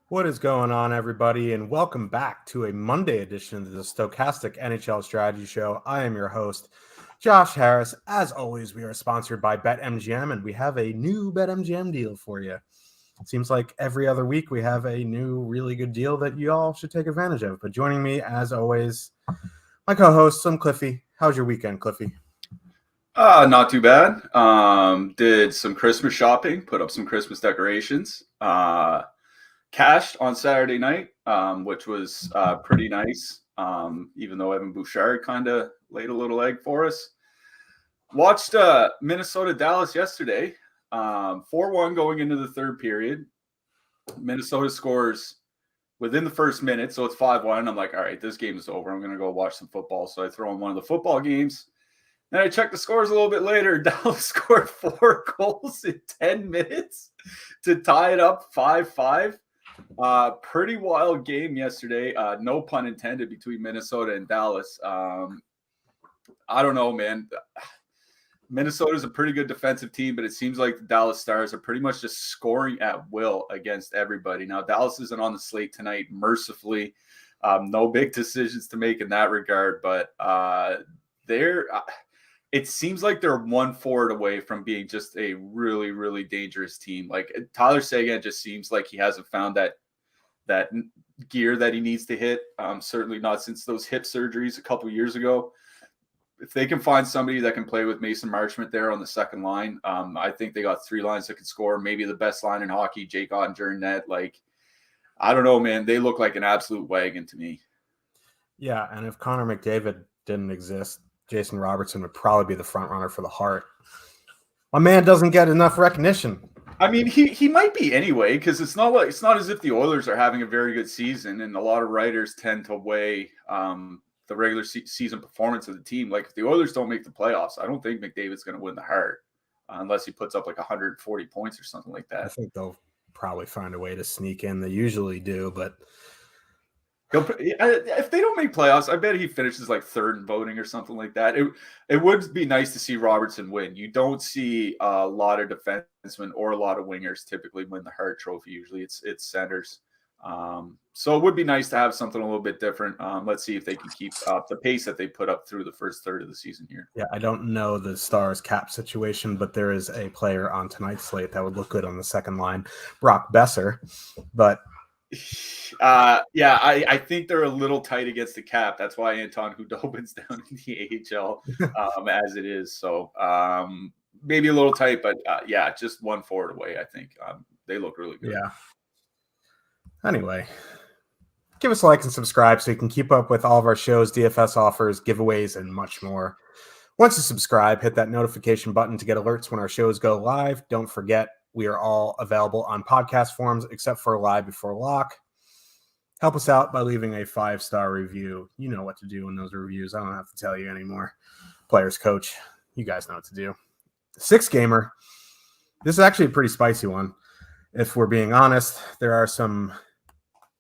What is going on, everybody, and welcome back to a Monday edition of the Stokastic NHL Strategy Show. I am your host, Josh Harris. As always, we are sponsored by BetMGM, and we have a new BetMGM deal for you. It seems like every other week we have a new, really good deal that you all should take advantage of. But joining me, as always, my co-host, Cliffy. How's your weekend, Cliffy? Not too bad. Did some Christmas shopping, put up some Christmas decorations. Cashed on Saturday night, which was pretty nice. Even though Evan Bouchard kind of laid a little egg for us. Watched Minnesota Dallas yesterday. 4-1 going into the third period. Minnesota scores within the first minute, so it's 5-1. I'm like, all right, this game is over. I'm gonna go watch some football. So I throw in one of the football games. Then I checked the scores a little bit later. Dallas scored 4 goals in 10 minutes to tie it up 5-5. Pretty wild game yesterday. No pun intended between Minnesota and Dallas. I don't know, man. Minnesota's a pretty good defensive team, but it seems like the Dallas Stars are pretty much just scoring at will against everybody. Now, Dallas isn't on the slate tonight, mercifully. No big decisions to make in that regard, but it seems like they're one forward away from being just a really, really dangerous team. Like Tyler Seguin just seems like he hasn't found that gear that he needs to hit. Certainly not since those hip surgeries a couple years ago. If they can find somebody that can play with Mason Marchment there on the second line, I think they got 3 lines that can score. Maybe the best line in hockey, Jake Ottinger in net. Like, I don't know, man. They look like an absolute wagon to me. Yeah, and if Connor McDavid didn't exist, Jason Robertson would probably be the front runner for the Hart. My man doesn't get enough recognition. I mean, he might be anyway, because it's not as if the Oilers are having a very good season, and a lot of writers tend to weigh the regular season performance of the team. Like if the Oilers don't make the playoffs, I don't think McDavid's going to win the Hart unless he puts up like 140 points or something like that. I think they'll probably find a way to sneak in. They usually do, but if they don't make playoffs, I bet he finishes like third in voting or something like that. It would be nice to see Robertson win. You don't see a lot of defensemen or a lot of wingers typically win the Hart Trophy. Usually it's centers. So it would be nice to have something a little bit different. Let's see if they can keep up the pace that they put up through the first third of the season here. Yeah, I don't know the Stars cap situation, but there is a player on tonight's slate that would look good on the second line, Brock Besser. But I think they're a little tight against the cap. That's why Anton Hudobin's down in the AHL as it is. So maybe a little tight, but just one forward away. I think they look really good. Yeah. Anyway, give us a like and subscribe so you can keep up with all of our shows, DFS offers, giveaways, and much more. Once you subscribe, hit that notification button to get alerts when our shows go live. Don't forget, we are all available on podcast forms except for Live Before Lock. Help us out by leaving a 5-star review. You know what to do in those reviews. I don't have to tell you anymore. Players coach, you guys know what to do. 6-gamer. This is actually a pretty spicy one. If we're being honest, there are some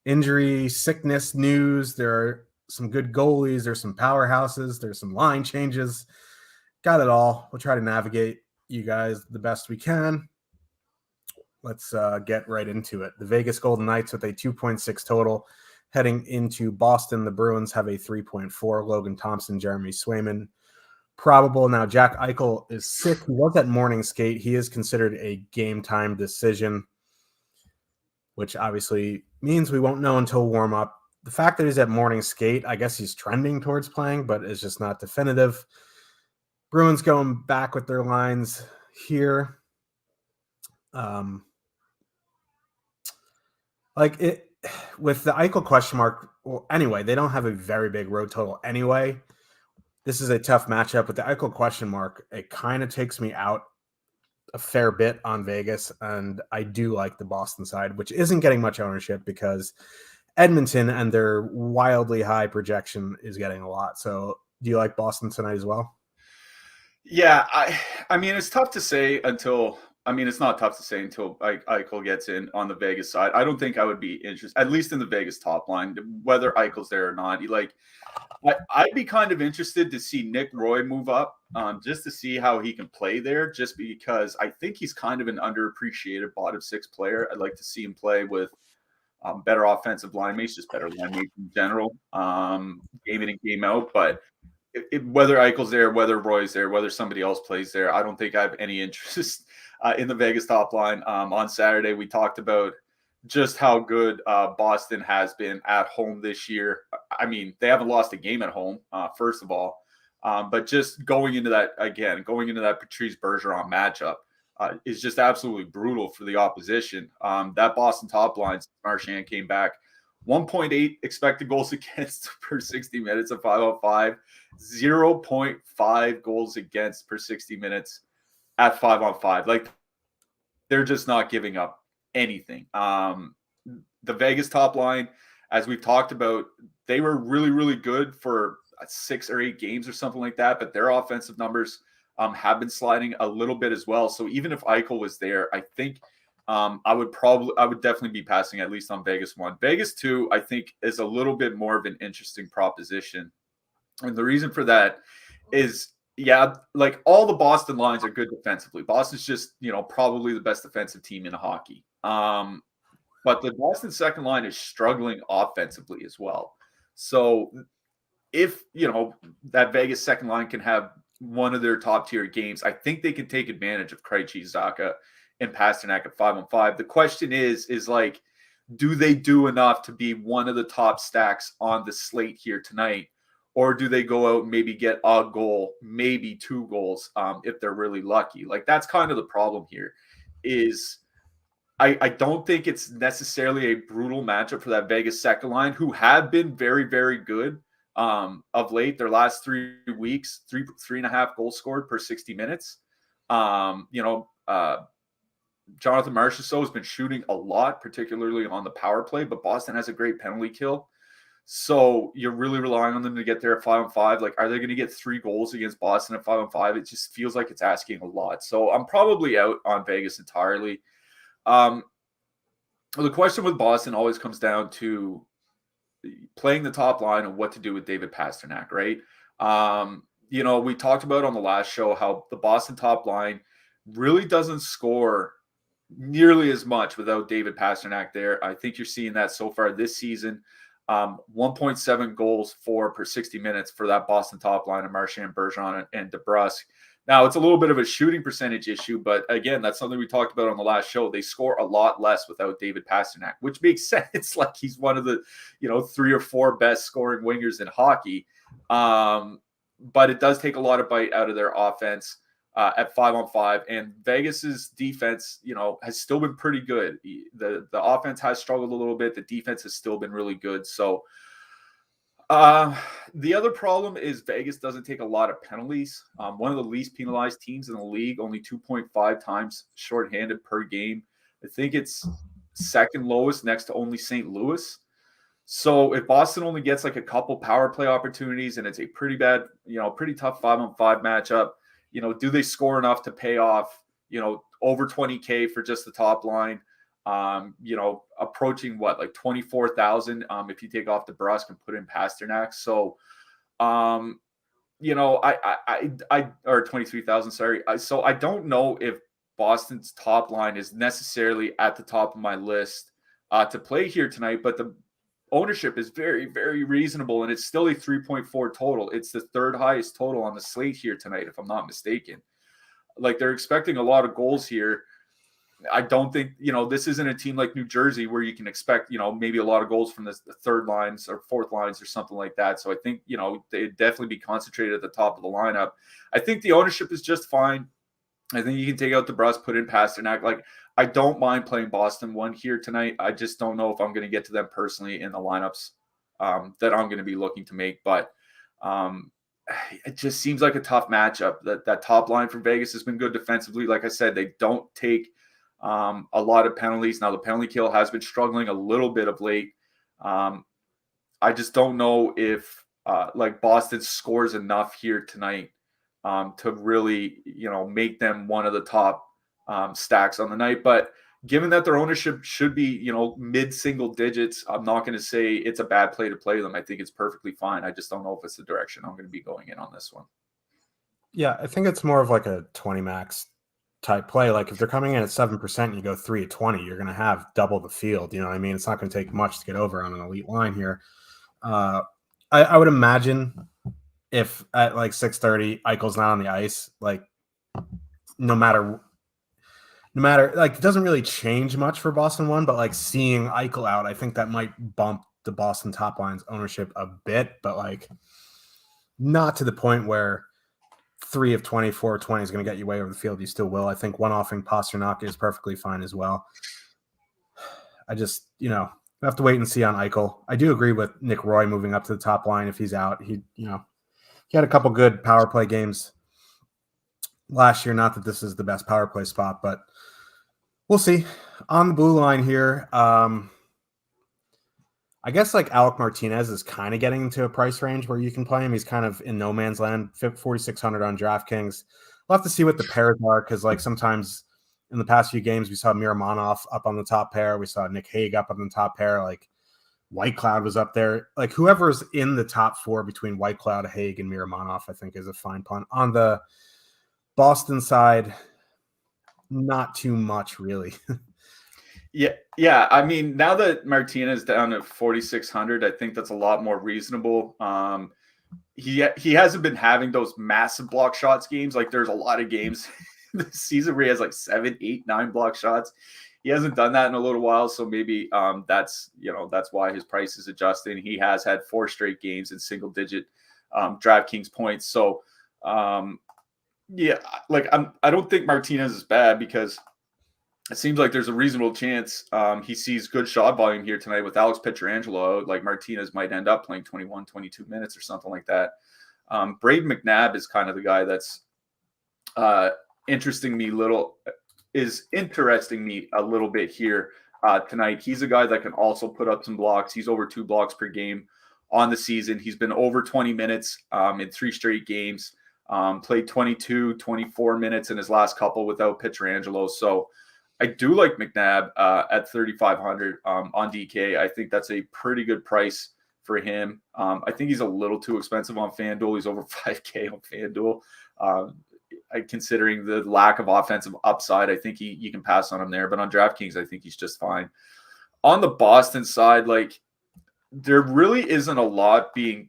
injury, sickness news. There are some good goalies. There's some powerhouses. There's some line changes. Got it all. We'll try to navigate you guys the best we can. Let's get right into it. The Vegas Golden Knights with a 2.6 total heading into Boston. The Bruins have a 3.4. Logan Thompson, Jeremy Swayman probable. Now, Jack Eichel is sick. He was at morning skate. He is considered a game time decision, which obviously means we won't know until warm up. The fact that he's at morning skate, I guess he's trending towards playing, but it's just not definitive. Bruins going back with their lines here. With the Eichel question mark, well, anyway, they don't have a very big road total anyway. This is a tough matchup. With the Eichel question mark, it kind of takes me out a fair bit on Vegas, and I do like the Boston side, which isn't getting much ownership because Edmonton and their wildly high projection is getting a lot. So do you like Boston tonight as well? Yeah, I mean, it's tough to say until – I mean, it's not tough to say until Eichel gets in on the Vegas side. I don't think I would be interested, at least in the Vegas top line, whether Eichel's there or not. I'd be kind of interested to see Nick Roy move up just to see how he can play there, just because I think he's kind of an underappreciated bottom 6 player. I'd like to see him play with better offensive line mates, just better line mates in general, game in and game out. But whether Eichel's there, whether Roy's there, whether somebody else plays there, I don't think I have any interest in the Vegas top line. On Saturday, we talked about just how good Boston has been at home this year. I mean, they haven't lost a game at home, first of all. But just going into that Patrice Bergeron matchup is just absolutely brutal for the opposition. That Boston top line, Marchand came back, 1.8 expected goals against per 60 minutes of 5-on-5, 0.5 goals against per 60 minutes at 5-on-5. Like, they're just not giving up anything. The Vegas top line, as we've talked about, they were really, really good for 6 or 8 games or something like that, but their offensive numbers have been sliding a little bit as well. So even if Eichel was there, I think I would definitely be passing at least on Vegas 1. Vegas 2, I think, is a little bit more of an interesting proposition. And the reason for that is, like, all the Boston lines are good defensively. Boston's just, probably the best defensive team in hockey. But the Boston second line is struggling offensively as well. So if, that Vegas second line can have one of their top tier games, I think they can take advantage of Krejci, Zacha, and Pasternak at 5-on-5. The question is like, do they do enough to be one of the top stacks on the slate here tonight? Or do they go out and maybe get a goal, maybe 2 goals, if they're really lucky? Like, that's kind of the problem here is I don't think it's necessarily a brutal matchup for that Vegas second line, who have been very, very good of late. Their last 3 weeks, 3.5 goals scored per 60 minutes. Jonathan Marchessault has been shooting a lot, particularly on the power play, but Boston has a great penalty kill. So you're really relying on them to get there at 5-on-5. Like, are they going to get 3 goals against Boston at 5-on-5? It just feels like it's asking a lot. So I'm probably out on Vegas entirely. The question with Boston always comes down to playing the top line and what to do with David Pasternak, right? We talked about on the last show how the Boston top line really doesn't score nearly as much without David Pasternak there. I think you're seeing that so far this season. 1.7 goals per 60 minutes for that Boston top line of Marchand, Bergeron, and DeBrusk. Now, it's a little bit of a shooting percentage issue, but again, that's something we talked about on the last show. They score a lot less without David Pasternak, which makes sense. Like, he's one of the 3 or 4 best scoring wingers in hockey. But it does take a lot of bite out of their offense at 5-on-5, and Vegas's defense, has still been pretty good. The offense has struggled a little bit. The defense has still been really good. So the other problem is Vegas doesn't take a lot of penalties. One of the least penalized teams in the league, only 2.5 times shorthanded per game. I think it's second lowest next to only St. Louis. So if Boston only gets like a couple power play opportunities and it's a pretty bad, pretty tough 5-on-5 matchup, do they score enough to pay off, over 20K for just the top line? Approaching like 24,000 if you take off DeBrusk and put in Pasternak. So, I or 23,000. Sorry. So I don't know if Boston's top line is necessarily at the top of my list to play here tonight, but the ownership is very, very reasonable, and it's still a 3.4 total. It's the 3rd highest total on the slate here tonight, if I'm not mistaken. Like, they're expecting a lot of goals here. I don't think, this isn't a team like New Jersey where you can expect, maybe a lot of goals from the 3rd lines or 4th lines or something like that. So I think, they'd definitely be concentrated at the top of the lineup. I think the ownership is just fine. I think you can take out DeBrusk, put in Pasternak. Like, I don't mind playing Boston 1 here tonight. I just don't know if I'm going to get to them personally in the lineups that I'm going to be looking to make. But it just seems like a tough matchup. That top line for Vegas has been good defensively. Like I said, they don't take a lot of penalties. Now, the penalty kill has been struggling a little bit of late. I just don't know if Boston scores enough here tonight to really, make them one of the top stacks on the night. But given that their ownership should be, mid-single digits, I'm not going to say it's a bad play to play them. I think it's perfectly fine. I just don't know if it's the direction I'm going to be going in on this one. Yeah, I think it's more of like a 20 max type play. Like if they're coming in at 7% and you go 3-20, you're going to have double the field. You know what I mean? It's not going to take much to get over on an elite line here. I would imagine if at like 6:30 Eichel's not on the ice, like no matter like it doesn't really change much for Boston 1, but like seeing Eichel out, I think that might bump the Boston top line's ownership a bit, but like not to the point where 3 of 20, 4 of 20 is going to get you way over the field. You still will. I think one-offing Pastrnak is perfectly fine as well. I just, we have to wait and see on Eichel. I do agree with Nick Roy moving up to the top line if he's out. He had a couple good power play games last year. Not that this is the best power play spot, but we'll see. On the blue line here, I guess like Alec Martinez is kind of getting into a price range where you can play him. He's kind of in no man's land, 4,600 on DraftKings. We'll have to see what the pairs are because like sometimes in the past few games we saw Miramonov up on the top pair. We saw Nick Hague up on the top pair. Like Whitecloud was up there. Like whoever's in the top 4 between Whitecloud, Hague, and Miramonov, I think is a fine punt. On the Boston side, not too much really. Yeah. I mean, now that Martinez down at 4,600, I think that's a lot more reasonable. He hasn't been having those massive block shots games. Like there's a lot of games this season where he has like 7, 8, 9 block shots. He hasn't done that in a little while, so maybe that's why his price is adjusting. He has had 4 straight games in single-digit DraftKings points. So like I don't think Martinez is bad because it seems like there's a reasonable chance he sees good shot volume here tonight with Alex Pietrangelo out. Like Martinez might end up playing 21, 22 minutes or something like that. Braden McNabb is kind of the guy that's interesting me a little bit here tonight. He's a guy that can also put up some blocks. He's over 2 blocks per game on the season. He's been over 20 minutes in 3 straight games. Played 22, 24 minutes in his last couple without Pietrangelo. So I do like McNabb at 3,500 on DK. I think that's a pretty good price for him. I think he's a little too expensive on FanDuel. He's over 5K on FanDuel. Considering the lack of offensive upside, I think you can pass on him there. But on DraftKings, I think he's just fine. On the Boston side, like there really isn't a lot being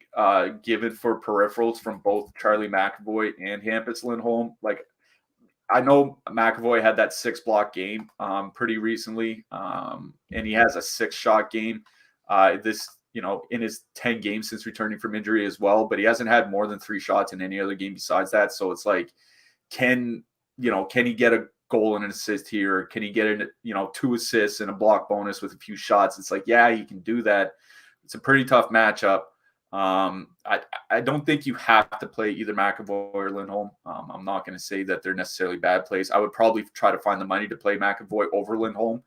given for peripherals from both Charlie McAvoy and Hampus Lindholm. Like I know McAvoy had that 6-block game pretty recently, and he has a 6-shot game in his 10 games since returning from injury as well. But he hasn't had more than 3 shots in any other game besides that. So it's like, can he get a goal and an assist here? Can he get 2 assists and a block bonus with a few shots? It's like, yeah, he can do that. It's a pretty tough matchup. I don't think you have to play either McAvoy or Lindholm. I'm not going to say that they're necessarily bad plays. I would probably try to find the money to play McAvoy over Lindholm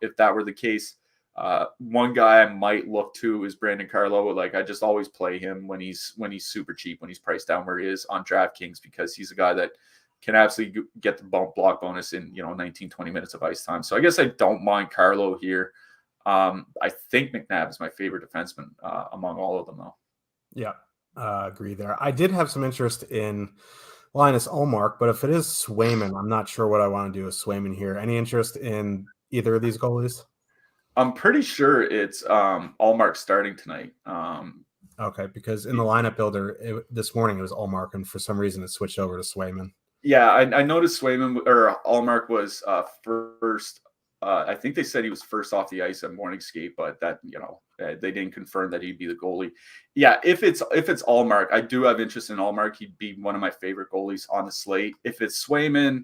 if that were the case. One guy I might look to is Brandon Carlo. Like I just always play him when he's super cheap, when he's priced down where he is on DraftKings, because he's a guy that can absolutely get the block bonus in 19, 20 minutes of ice time. So I guess I don't mind Carlo here. I think McNabb is my favorite defenseman among all of them, though. Yeah, agree there. I did have some interest in Linus Ullmark, but if it is Swayman, I'm not sure what I want to do with Swayman here. Any interest in either of these goalies? I'm pretty sure it's Ullmark starting tonight. Okay, because in the lineup builder this morning it was Ullmark, and for some reason it switched over to Swayman. Yeah, I noticed Swayman or Ullmark was first. I think they said he was first off the ice at morning skate, but that they didn't confirm that he'd be the goalie. Yeah, if it's Ullmark, I do have interest in Ullmark. He'd be one of my favorite goalies on the slate. If it's Swayman,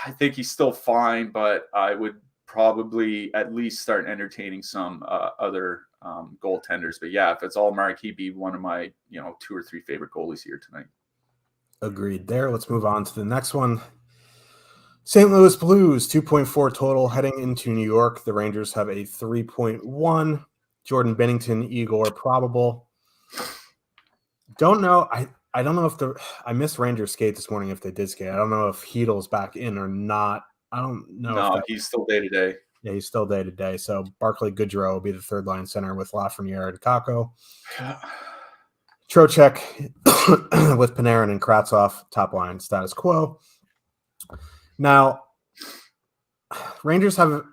I think he's still fine, but I would probably at least start entertaining some other goaltenders. But yeah, if it's Ullmark, he'd be one of my 2 or 3 favorite goalies here tonight. Agreed there. Let's move on to the next one. St. Louis Blues, 2.4 total heading into New York. The Rangers have a 3.1. Jordan Binnington, Igor probable. Don't know. I don't know if I missed Rangers skate this morning if they did skate. I don't know if Heedle's back in or not. I don't know. No, he's still day-to-day. Yeah, he's still day-to-day. So Barclay Goodrow will be the third line center with Lafreniere and Kakko. Trocheck with Panarin and Kravtsov, top line status quo. Now, Rangers are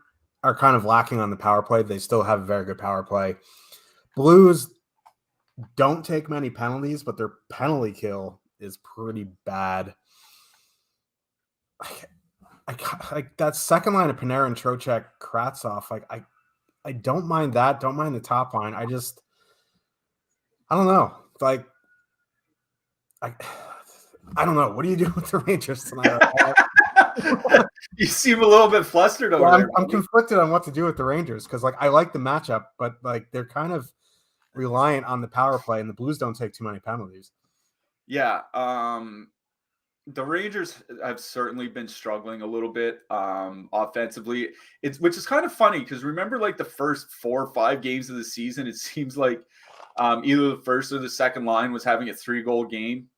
kind of lacking on the power play. They still have a very good power play. Blues don't take many penalties, but their penalty kill is pretty bad. Like that second line of Panarin, Trocheck, Kravtsov. Like I don't mind that. Don't mind the top line. I don't know. Like I don't know. What do you do with the Rangers tonight? You seem a little bit flustered over there. I'm conflicted on what to do with the Rangers because, like, I like the matchup, but like they're kind of reliant on the power play, and the Blues don't take too many penalties. Yeah, the Rangers have certainly been struggling a little bit offensively. Which is kind of funny because remember, like the first 4 or 5 games of the season, it seems like either the first or the second line was having a 3-goal game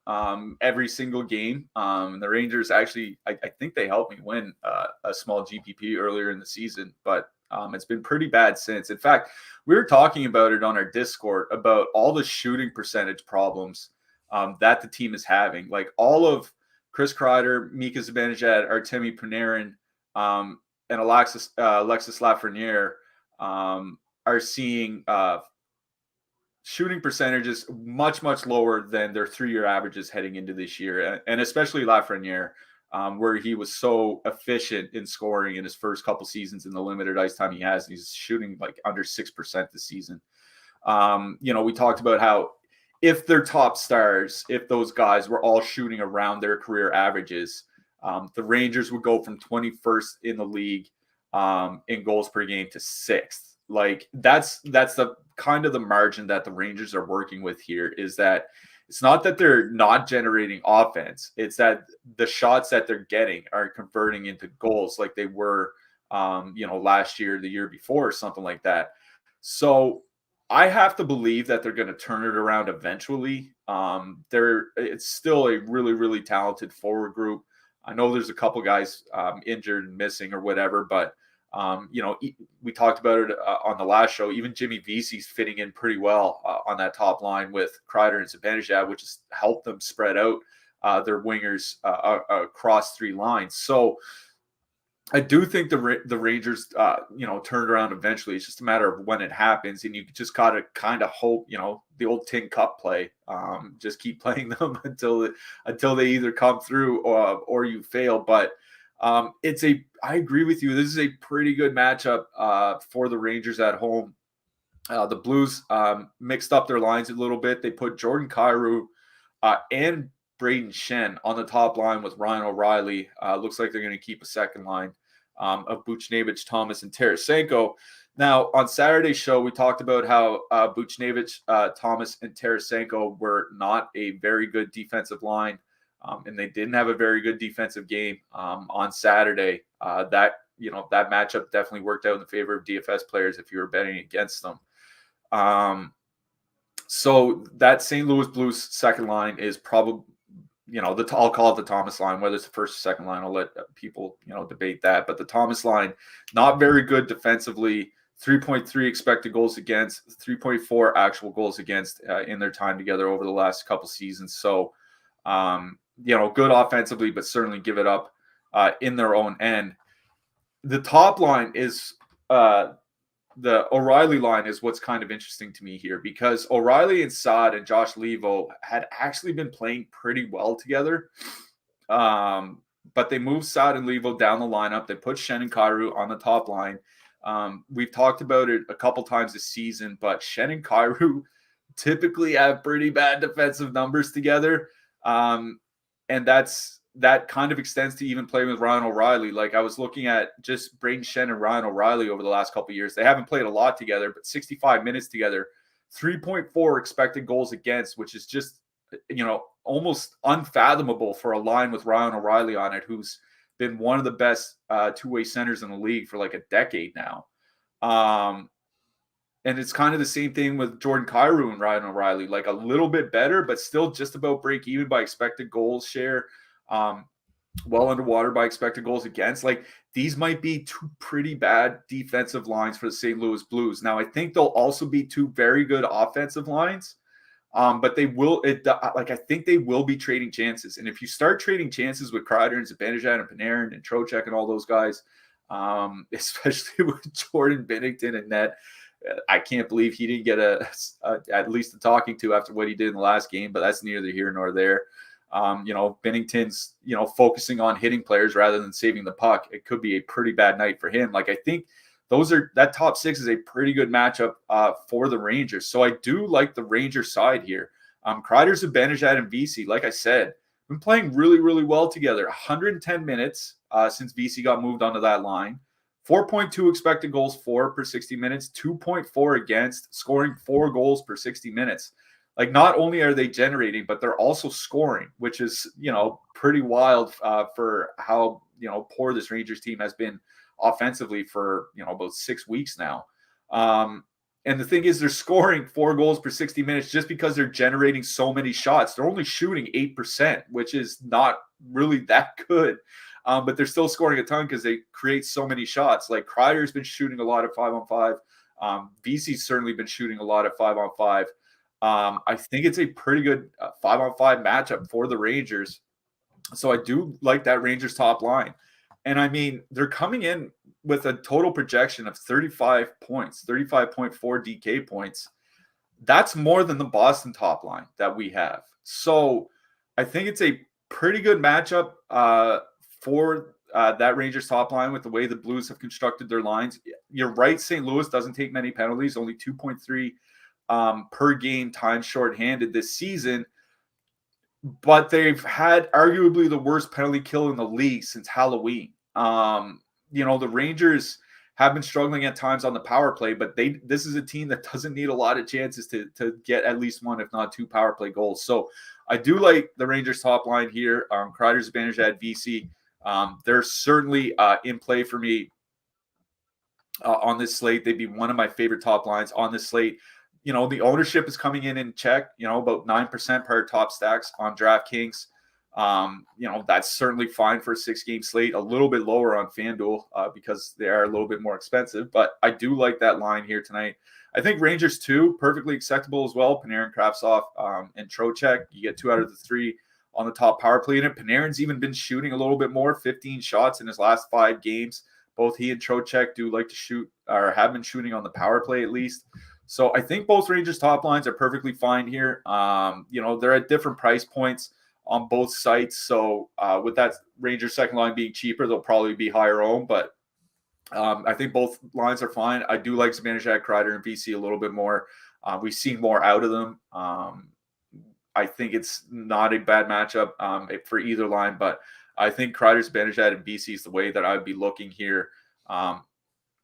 every single game. The Rangers actually, I think they helped me win a small GPP earlier in the season, but it's been pretty bad since. In fact, we were talking about it on our Discord about all the shooting percentage problems that the team is having. Like all of Chris Kreider, Mika Zibanejad, Artemi Panarin, and Alexis Lafreniere are seeing shooting percentages much lower than their 3-year averages heading into this year, and especially Lafreniere, where he was so efficient in scoring in his first couple seasons in the limited ice time he has. He's shooting like under 6% this season. We talked about how if their top stars, if those guys were all shooting around their career averages, the Rangers would go from 21st in the league in goals per game to 6th. Like that's the kind of the margin that the Rangers are working with here, is that it's not that they're not generating offense. It's that the shots that they're getting are converting into goals like they were, last year, the year before, or something like that. So I have to believe that they're going to turn it around eventually. It's still a really talented forward group. I know there's a couple guys injured and missing or whatever, but we talked about it on the last show. Even Jimmy Vesey's fitting in pretty well on that top line with Kreider and Zibanejad, which has helped them spread out their wingers across 3 lines. So I do think the Rangers, turn it around eventually. It's just a matter of when it happens, and you just gotta kind of hope, the old tin cup play. Just keep playing them until they either come through or you fail. But I agree with you. This is a pretty good matchup for the Rangers at home. The Blues mixed up their lines a little bit. They put Jordan Kyrou and Braden Shen on the top line with Ryan O'Reilly. Looks like they're going to keep a second line of Buchnevich, Thomas, and Tarasenko. Now, on Saturday's show, we talked about how Buchnevich, Thomas, and Tarasenko were not a very good defensive line. And they didn't have a very good defensive game on Saturday. That matchup definitely worked out in the favor of DFS players if you were betting against them. So that St. Louis Blues second line is probably, I'll call it the Thomas line. Whether it's the first or second line, I'll let people, debate that. But the Thomas line, not very good defensively. 3.3 expected goals against, 3.4 actual goals against in their time together over the last couple seasons. So, good offensively, but certainly give it up in their own end. The top line is the O'Reilly line is what's kind of interesting to me here, because O'Reilly and Saad and Josh Levo had actually been playing pretty well together. But they moved Saad and Levo down the lineup. They put Shen and Kyrou on the top line. We've talked about it a couple times this season, but Shen and Kyrou typically have pretty bad defensive numbers together. And that kind of extends to even playing with Ryan O'Reilly. Like I was looking at just Braden Shen and Ryan O'Reilly over the last couple of years. They haven't played a lot together, but 65 minutes together, 3.4 expected goals against, which is just, almost unfathomable for a line with Ryan O'Reilly on it, who's been one of the best two-way centers in the league for like a decade now. And it's kind of the same thing with Jordan Kyrou and Ryan O'Reilly, like a little bit better, but still just about break even by expected goals share. Well underwater by expected goals against. Like these might be 2 pretty bad defensive lines for the St. Louis Blues. Now, I think they'll also be 2 very good offensive lines. But they will, I think they will be trading chances. And if you start trading chances with Kreider and Zibanejad and Panarin and Trocheck and all those guys, especially with Jordan Binnington and net, I can't believe he didn't get at least a talking to after what he did in the last game, but that's neither here nor there. Binnington's, focusing on hitting players rather than saving the puck. It could be a pretty bad night for him. I think that top six is a pretty good matchup for the Rangers. So I do like the Rangers side here. Kreider, Zibanejad, and VC, like I said, been playing really, really well together. 110 minutes since VC got moved onto that line. 4.2 expected goals for per 60 minutes, 2.4 against, scoring 4 goals per 60 minutes. Not only are they generating, but they're also scoring, which is, pretty wild for how, poor this Rangers team has been offensively for, about 6 weeks now. And the thing is, they're scoring 4 goals per 60 minutes just because they're generating so many shots. They're only shooting 8%, which is not really that good. But they're still scoring a ton because they create so many shots. Kreider's been shooting a lot of 5-on-5. VC's certainly been shooting a lot of 5-on-5. I think it's a pretty good 5-on-5 matchup for the Rangers. So I do like that Rangers top line. And I mean, they're coming in with a total projection of 35 points, 35.4 DK points. That's more than the Boston top line that we have. So I think it's a pretty good matchup for that Rangers top line with the way the Blues have constructed their lines. You're right, St. Louis doesn't take many penalties, only 2.3 per game time shorthanded this season. But they've had arguably the worst penalty kill in the league since Halloween. The Rangers have been struggling at times on the power play, but this is a team that doesn't need a lot of chances to get at least one, if not 2 power play goals. So I do like the Rangers top line here. Kreider, Zibanejad, VC. They're certainly in play for me on this slate. They'd be one of my favorite top lines on this slate. The ownership is coming in check, about 9% per top stacks on DraftKings. That's certainly fine for a 6-game slate, a little bit lower on FanDuel because they are a little bit more expensive, but I do like that line here tonight. I think Rangers 2, perfectly acceptable as well. Panarin, Kravtsov, and Trocheck. You get 2 out of the 3 on the top power play unit. Panarin's even been shooting a little bit more, 15 shots in his last 5 games. Both he and Trocheck do like to shoot, or have been shooting on the power play at least. So I think both Rangers top lines are perfectly fine here. They're at different price points on both sites. So with that Rangers second line being cheaper, they'll probably be higher owned. But I think both lines are fine. I do like Zibanejad, Kreider, and VC a little bit more. We've seen more out of them. I think it's not a bad matchup for either line. But I think Kreider, Zibanejad, and VC is the way that I would be looking here.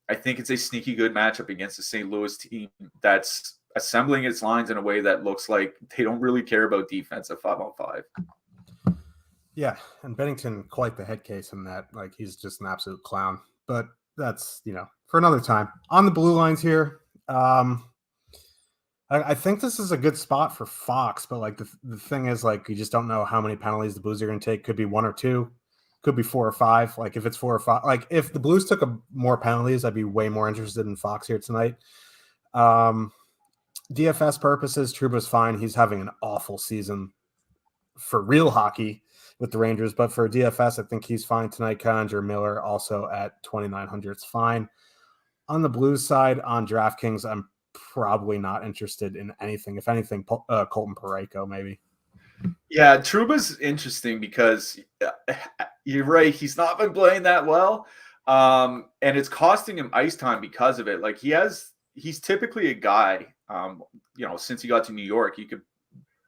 I think it's a sneaky good matchup against the St. Louis team that's assembling its lines in a way that looks like they don't really care about defense at 5-on-5. Yeah, and Binnington, quite the head case in that. He's just an absolute clown. But that's, for another time. On the blue lines here, I think this is a good spot for Fox, but the thing is, you just don't know how many penalties the Blues are going to take. Could be 1 or 2. Could be 4 or 5. If it's 4 or 5, if the Blues took more penalties, I'd be way more interested in Fox here tonight. DFS purposes, Trouba's fine. He's having an awful season for real hockey with the Rangers, but for DFS, I think he's fine tonight. Coninger, Miller also at 2,900. It's fine. On the Blues side, on DraftKings, I'm probably not interested in anything. If anything, Colton Parayko maybe. Yeah, Trouba's interesting because you're right. He's not been playing that well. And it's costing him ice time because of it. He's typically a guy, since he got to New York, you could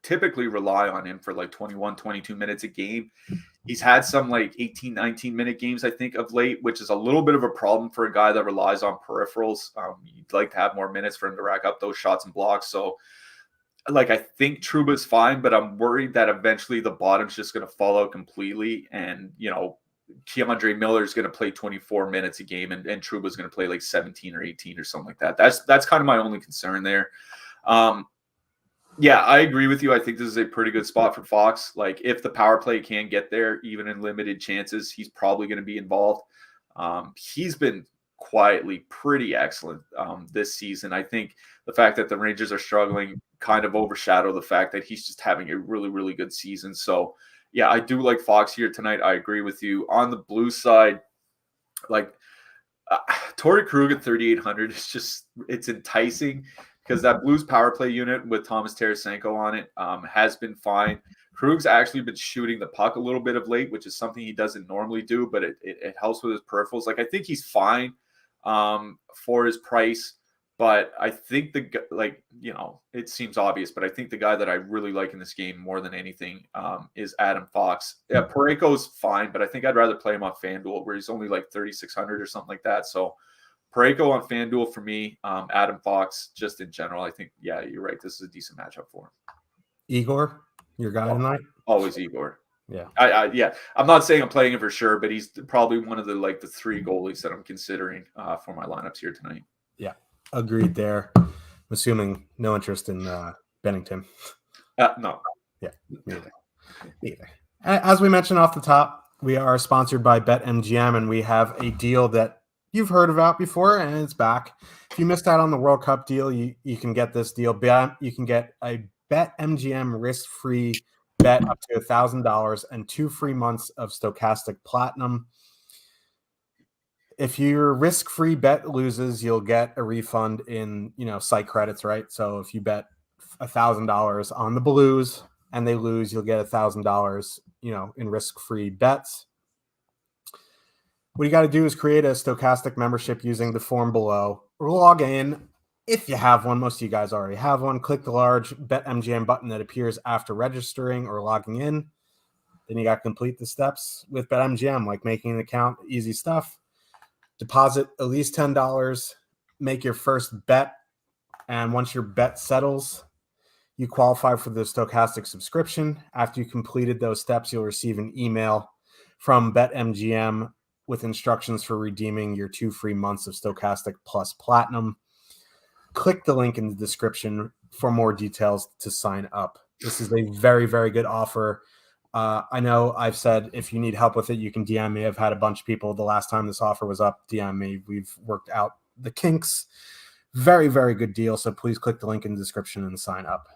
typically rely on him for 21, 22 minutes a game. He's had some 18, 19 minute games, I think, of late, which is a little bit of a problem for a guy that relies on peripherals. You'd like to have more minutes for him to rack up those shots and blocks. So I think Trouba's fine, but I'm worried that eventually the bottom's just going to fall out completely. And, Keandre Miller is going to play 24 minutes a game and Trouba's going to play 17 or 18 or something like that. That's kind of my only concern there. Yeah, I agree with you. I think this is a pretty good spot for Fox. If the power play can get there, even in limited chances, he's probably going to be involved. He's been quietly pretty excellent this season. I think the fact that the Rangers are struggling kind of overshadow the fact that he's just having a really, really good season. So, yeah, I do like Fox here tonight. I agree with you. On the Blues side, like Torrey Krug at 3,800 is just, it's enticing because that Blues power play unit with Thomas Tarasenko on it has been fine. Krug's actually been shooting the puck a little bit of late, which is something he doesn't normally do, but it helps with his peripherals. Like, I think he's fine for his price, but I think it seems obvious, but I think the guy that I really like in this game more than anything is Adam Fox. Yeah, Parayko's fine, but I think I'd rather play him on FanDuel where he's only like 3,600 or something like that. So Parayko on FanDuel for me. Adam Fox just in general. I think, yeah, you're right. This is a decent matchup for him. Igor, your guy tonight? Always Igor. Yeah. Yeah. I'm not saying I'm playing him for sure, but he's probably one of the three goalies that I'm considering for my lineups here tonight. Yeah. Agreed there. I'm assuming no interest in Bennington. No. Yeah, neither. As we mentioned off the top, we are sponsored by BetMGM, and we have a deal that you've heard about before, and it's back. If you missed out on the World Cup deal, you can get this deal. You can get a BetMGM risk-free bet up to $1,000 and 2 free months of Stokastic Platinum. If your risk-free bet loses, you'll get a refund in, site credits, right? So if you bet $1,000 on the Blues and they lose, you'll get $1,000, in risk-free bets. What you got to do is create a Stokastic membership using the form below. Or log in if you have one. Most of you guys already have one. Click the large BetMGM button that appears after registering or logging in. Then you got to complete the steps with BetMGM, like making an account, easy stuff. Deposit at least $10, make your first bet, and once your bet settles, you qualify for the Stokastic subscription. After you completed those steps, you'll receive an email from BetMGM with instructions for redeeming your 2 free months of Stokastic Plus Platinum. Click the link in the description for more details to sign up. This is a very, very good offer. I know I've said if you need help with it, you can DM me. I've had a bunch of people the last time this offer was up, DM me. We've worked out the kinks. Very, very good deal. So please click the link in the description and sign up.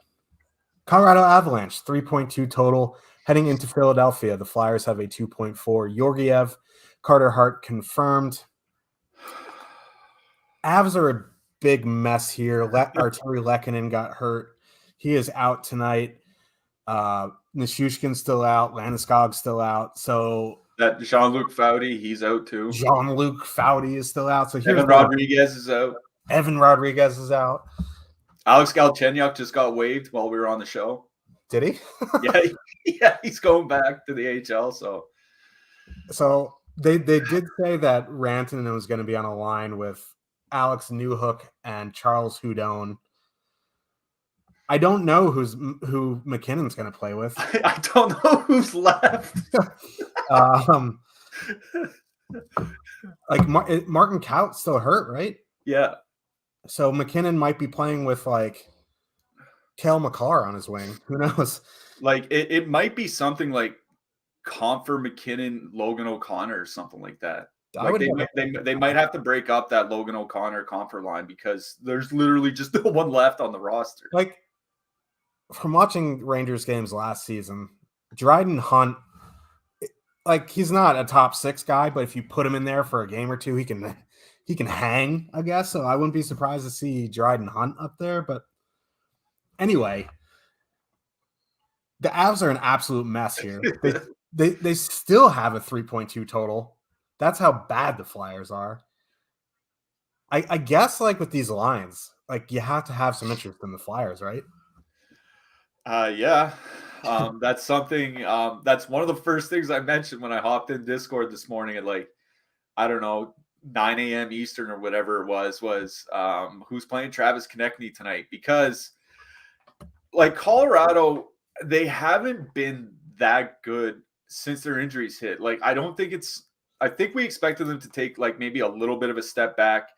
Colorado Avalanche, 3.2 total. Heading into Philadelphia, the Flyers have a 2.4. Georgiev, Carter Hart confirmed. Avs are a big mess here. Arturi Lehkonen got hurt. He is out tonight. Nishushkin's still out. Landeskog's still out. So that Jean-Luc Foudy, he's out too. Jean-Luc Foudy is still out. So Evan Rodriguez is out. Evan Rodriguez is out. Alex Galchenyuk just got waived while we were on the show. Did he? Yeah, he's going back to the AHL. So they did say that Rantanen was going to be on a line with Alex Newhook and Charles Hudon. I don't know who McKinnon's going to play with. I don't know who's left. Martin Kaut's still hurt, right? Yeah. So McKinnon might be playing with Cale Makar on his wing. Who knows? It might be something like Comfer, McKinnon, Logan O'Connor or something like that. They might have to break up that Logan O'Connor Comfer line because there's literally just no one left on the roster. From watching Rangers games last season, Dryden Hunt, he's not a top 6 guy, but if you put him in there for a game or two, he can hang, I guess. So I wouldn't be surprised to see Dryden Hunt up there. But anyway, the Avs are an absolute mess here. They still have a 3.2 total. That's how bad the Flyers are. I guess with these lines, you have to have some interest in the Flyers, right? Yeah. That's something. That's one of the first things I mentioned when I hopped in Discord this morning at 9 a.m. Eastern or whatever it was who's playing Travis Konechny tonight, because Colorado, they haven't been that good since their injuries hit. I think we expected them to take maybe a little bit of a step back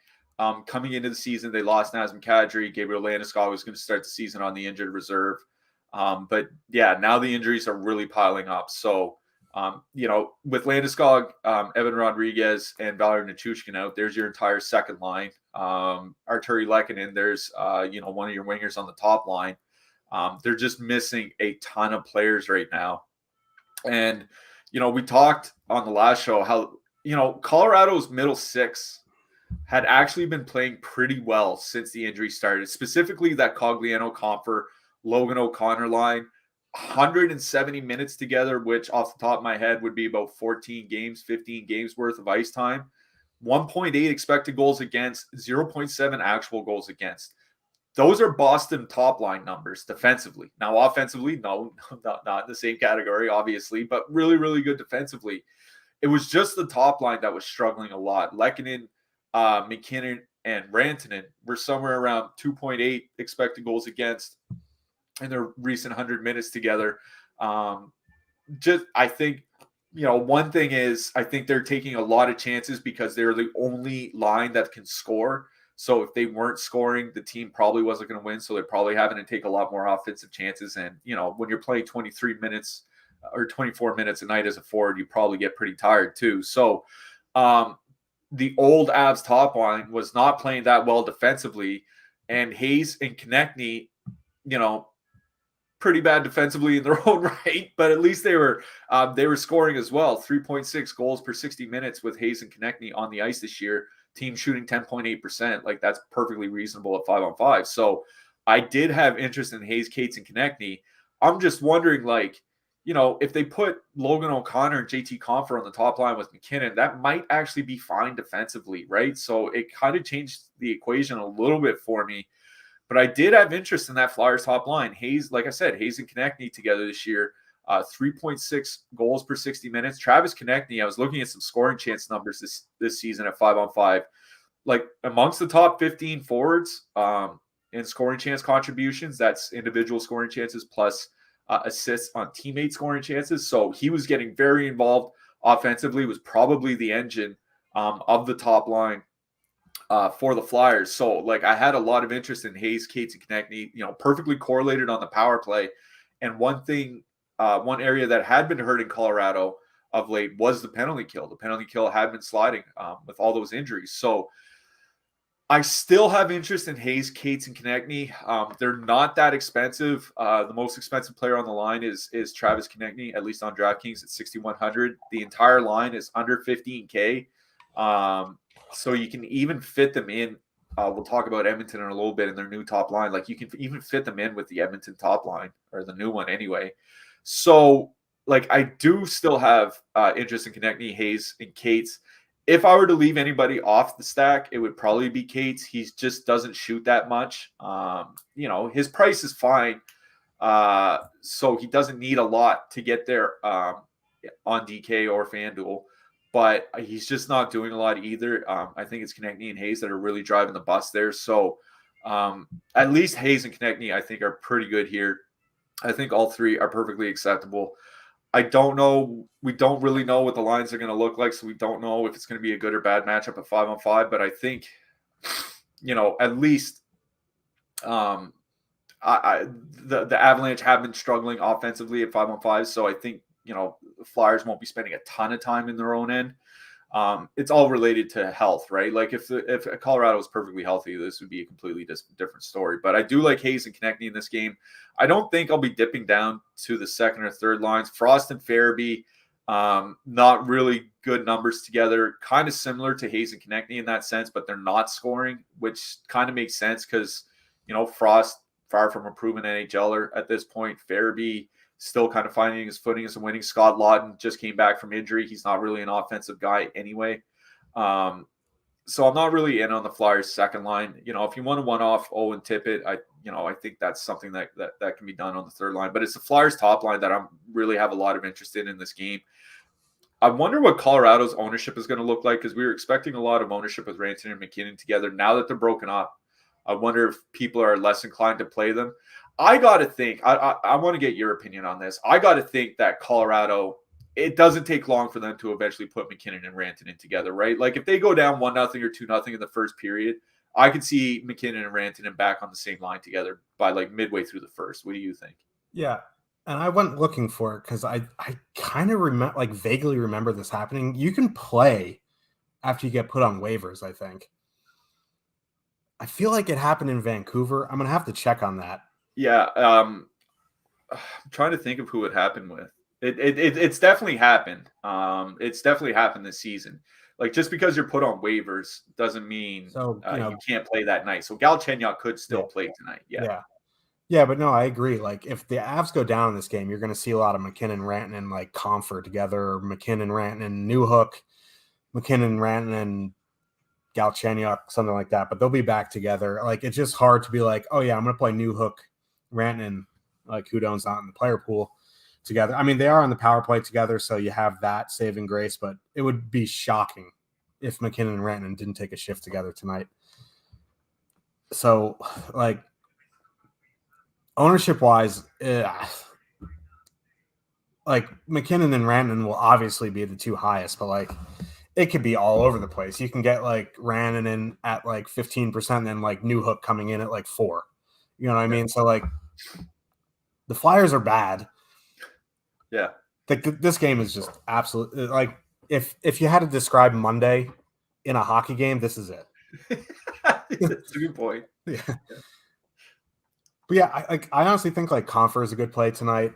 coming into the season. They lost Nazem Kadri. Gabriel Landeskog was going to start the season on the injured reserve. But yeah, now the injuries are really piling up. So, with Landeskog, Evan Rodriguez, and Valery Nichushkin out, there's your entire second line. Arturi Lehkonen, there's, one of your wingers on the top line. They're just missing a ton of players right now. And, we talked on the last show how, Colorado's middle six had actually been playing pretty well since the injury started, specifically that Cogliano, Comfer, Logan O'Connor line, 170 minutes together, which off the top of my head would be about 15 games worth of ice time, 1.8 expected goals against, 0.7 actual goals against. Those are Boston top line numbers defensively. Now, offensively, no, not in the same category, obviously, but really, really good defensively. It was just the top line that was struggling a lot. Lehkonen, McKinnon, and Rantanen were somewhere around 2.8 expected goals against in their recent 100 minutes together. I think, one thing is I think they're taking a lot of chances because they're the only line that can score. So if they weren't scoring, the team probably wasn't going to win. So they're probably having to take a lot more offensive chances. And, when you're playing 23 minutes or 24 minutes a night as a forward, you probably get pretty tired too. So the old Avs top line was not playing that well defensively. And Hayes and Konechny, pretty bad defensively in their own right, but at least they were scoring as well. 3.6 goals per 60 minutes with Hayes and Konechny on the ice this year. Team shooting 10.8%. Like, that's perfectly reasonable at 5-on-5. So I did have interest in Hayes, Cates, and Konechny. I'm just wondering, if they put Logan O'Connor and JT Compher on the top line with McKinnon, that might actually be fine defensively, right? So it kind of changed the equation a little bit for me. But I did have interest in that Flyers top line. Hayes, like I said, Hayes and Konechny together this year, 3.6 goals per 60 minutes. Travis Konechny, I was looking at some scoring chance numbers this season at 5-on-5. Like, amongst the top 15 forwards in scoring chance contributions, that's individual scoring chances plus assists on teammate scoring chances. So he was getting very involved offensively, was probably the engine of the top line for the Flyers. So, I had a lot of interest in Hayes, Cates, and Konechny, perfectly correlated on the power play. And one area that had been hurting Colorado of late was the penalty kill. The penalty kill had been sliding with all those injuries. So I still have interest in Hayes, Cates, and Konechny. They're not that expensive. The most expensive player on the line is Travis Konechny, at least on DraftKings at 6,100. The entire line is under 15K. So you can even fit them in. We'll talk about Edmonton in a little bit in their new top line. You can even fit them in with the Edmonton top line, or the new one anyway. So, I do still have interest in Konechny, Hayes, and Cates. If I were to leave anybody off the stack, it would probably be Cates. He just doesn't shoot that much. His price is fine. So he doesn't need a lot to get there on DK or FanDuel. But he's just not doing a lot either. I think it's Konechny and Hayes that are really driving the bus there. So at least Hayes and Konechny, I think, are pretty good here. I think all three are perfectly acceptable. I don't know. We don't really know what the lines are going to look like, so we don't know if it's going to be a good or bad matchup at 5-on-5. But I think, at least the Avalanche have been struggling offensively at 5-on-5. So I think, the Flyers won't be spending a ton of time in their own end. It's all related to health, right? If Colorado was perfectly healthy, this would be a completely different story. But I do like Hayes and Konechny in this game. I don't think I'll be dipping down to the second or third lines. Frost and Farabee, not really good numbers together. Kind of similar to Hayes and Konechny in that sense, but they're not scoring, which kind of makes sense because, Frost, far from a proven NHLer at this point. Farabee, still kind of finding his footing as a winning. Scott Lawton just came back from injury. He's not really an offensive guy anyway. So I'm not really in on the Flyers second line. If you want to one-off Owen Tippett, I think that's something that can be done on the third line. But it's the Flyers top line that I'm really have a lot of interest in this game. I wonder what Colorado's ownership is going to look like, because we were expecting a lot of ownership with Rantanen and McKinnon together. Now that they're broken up, I wonder if people are less inclined to play them. I got to think, I want to get your opinion on this. I got to think that Colorado, it doesn't take long for them to eventually put McKinnon and Rantanen together, right? If they go down 1-0 or 2-0 in the first period, I could see McKinnon and Rantanen back on the same line together by midway through the first. What do you think? Yeah. And I went looking for it because I kind of vaguely remember this happening. You can play after you get put on waivers, I think. I feel like it happened in Vancouver. I'm going to have to check on that. Yeah. I'm trying to think of who it happened with. It's definitely happened. It's definitely happened this season. Like, just because you're put on waivers doesn't mean So, you can't play that night. So Galchenyuk could still play tonight. Yeah. Yeah. Yeah, but no, I agree. Like, if the Avs go down in this game, you're going to see a lot of McKinnon, Rantanen, like Comfort together, or McKinnon, Rantanen, Newhook, McKinnon, Rantanen, Galchenyuk, something like that. But they'll be back together. Like, it's just hard to be like, oh yeah, I'm going to play Newhook, Rantanen, like Hudon's not in the player pool together. I mean, they are on the power play together, so you have that saving grace. But it would be shocking if McKinnon and Rantanen didn't take a shift together tonight. So, like, ownership wise, like McKinnon and Rantanen will obviously be the two highest, but like it could be all over the place. You can get like Rantanen at like 15%, and then like Newhook coming in at like 4. You know what I mean? So like the Flyers are bad. Yeah. This game is just absolutely like if you had to describe Monday in a hockey game, this is it. That's a good point. Yeah. But yeah, I honestly think like Confer is a good play tonight.